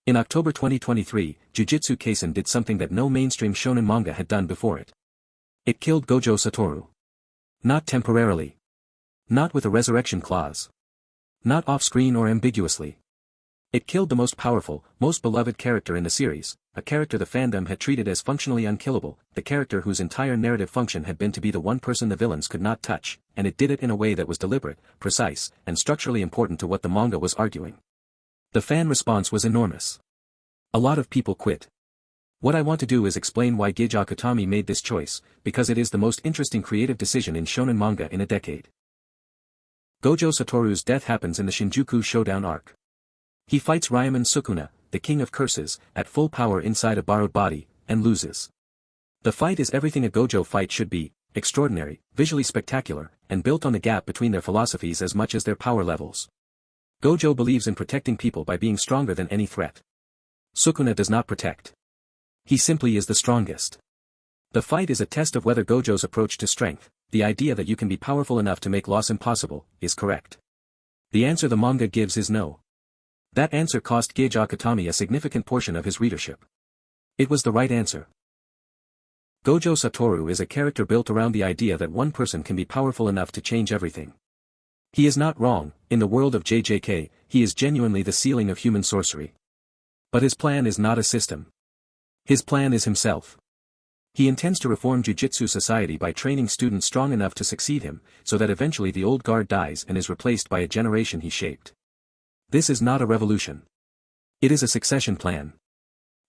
In October 2023, Jujutsu Kaisen did something that no mainstream shonen manga had done before it. It killed Gojo Satoru. Not temporarily. Not with a resurrection clause. Not off-screen or ambiguously. It killed the most powerful, most beloved character in the series, a character the fandom had treated as functionally unkillable, the character whose entire narrative function had been to be the one person the villains could not touch, and it did it in a way that was deliberate, precise, and structurally important to what the manga was arguing. The fan response was enormous. A lot of people quit. What I want to do is explain why JJK made this choice, because it is the most interesting creative decision in shonen manga in a decade. Gojo Satoru's death happens in the Shinjuku Showdown arc. He fights Ryuman Sukuna, the king of curses, at full power inside a borrowed body, and loses. The fight is everything a Gojo fight should be, extraordinary, visually spectacular, and built on the gap between their philosophies as much as their power levels. Gojo believes in protecting people by being stronger than any threat. Sukuna does not protect. He simply is the strongest. The fight is a test of whether Gojo's approach to strength, the idea that you can be powerful enough to make loss impossible, is correct. The answer the manga gives is no. That answer cost JJK a significant portion of his readership. It was the right answer. Gojo Satoru is a character built around the idea that one person can be powerful enough to change everything. He is not wrong, in the world of JJK, he is genuinely the ceiling of human sorcery. But his plan is not a system. His plan is himself. He intends to reform Jujutsu society by training students strong enough to succeed him, so that eventually the old guard dies and is replaced by a generation he shaped. This is not a revolution. It is a succession plan.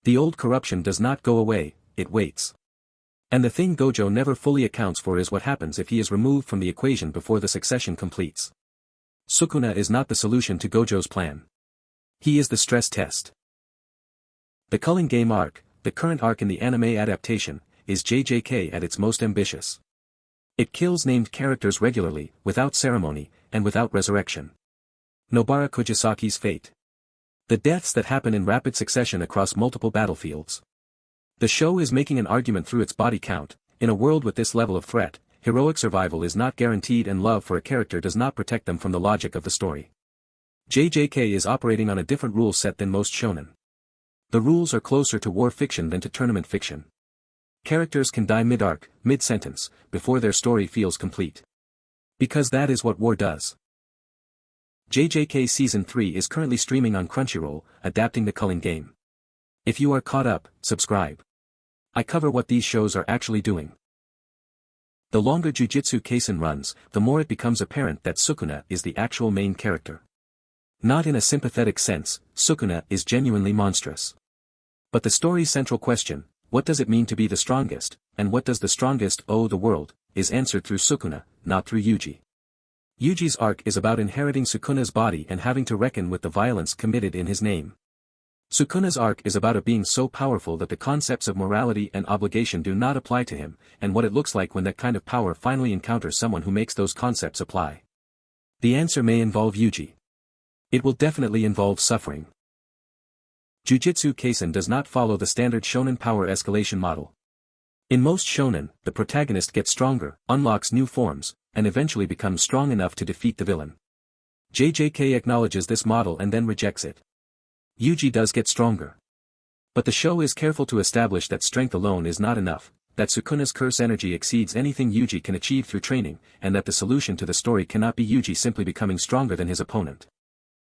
The old corruption does not go away, it waits. And the thing Gojo never fully accounts for is what happens if he is removed from the equation before the succession completes. Sukuna is not the solution to Gojo's plan. He is the stress test. The Culling Game arc, the current arc in the anime adaptation, is JJK at its most ambitious. It kills named characters regularly, without ceremony, and without resurrection. Nobara Kujisaki's fate. The deaths that happen in rapid succession across multiple battlefields. The show is making an argument through its body count. In a world with this level of threat, heroic survival is not guaranteed and love for a character does not protect them from the logic of the story. JJK is operating on a different rule set than most shonen. The rules are closer to war fiction than to tournament fiction. Characters can die mid-arc, mid-sentence, before their story feels complete. Because that is what war does. JJK Season 3 is currently streaming on Crunchyroll, adapting the Culling Game. If you are caught up, subscribe. I cover what these shows are actually doing. The longer Jujutsu Kaisen runs, the more it becomes apparent that Sukuna is the actual main character. Not in a sympathetic sense, Sukuna is genuinely monstrous. But the story's central question, what does it mean to be the strongest, and what does the strongest owe the world, is answered through Sukuna, not through Yuji. Yuji's arc is about inheriting Sukuna's body and having to reckon with the violence committed in his name. Sukuna's arc is about it being so powerful that the concepts of morality and obligation do not apply to him, and what it looks like when that kind of power finally encounters someone who makes those concepts apply. The answer may involve Yuji. It will definitely involve suffering. Jujutsu Kaisen does not follow the standard shonen power escalation model. In most shonen, the protagonist gets stronger, unlocks new forms, and eventually becomes strong enough to defeat the villain. JJK acknowledges this model and then rejects it. Yuji does get stronger. But the show is careful to establish that strength alone is not enough, that Sukuna's curse energy exceeds anything Yuji can achieve through training, and that the solution to the story cannot be Yuji simply becoming stronger than his opponent.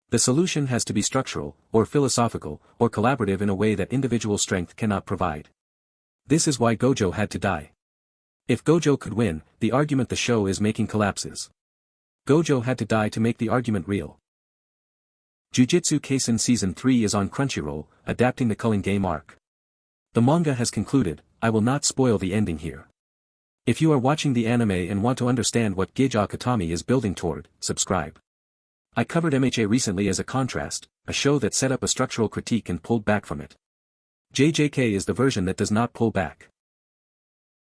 The solution has to be structural, or philosophical, or collaborative in a way that individual strength cannot provide. This is why Gojo had to die. If Gojo could win, the argument the show is making collapses. Gojo had to die to make the argument real. Jujutsu Kaisen Season 3 is on Crunchyroll, adapting the Culling Game arc. The manga has concluded, I will not spoil the ending here. If you are watching the anime and want to understand what JJK is building toward, subscribe. I covered MHA recently as a contrast, a show that set up a structural critique and pulled back from it. JJK is the version that does not pull back.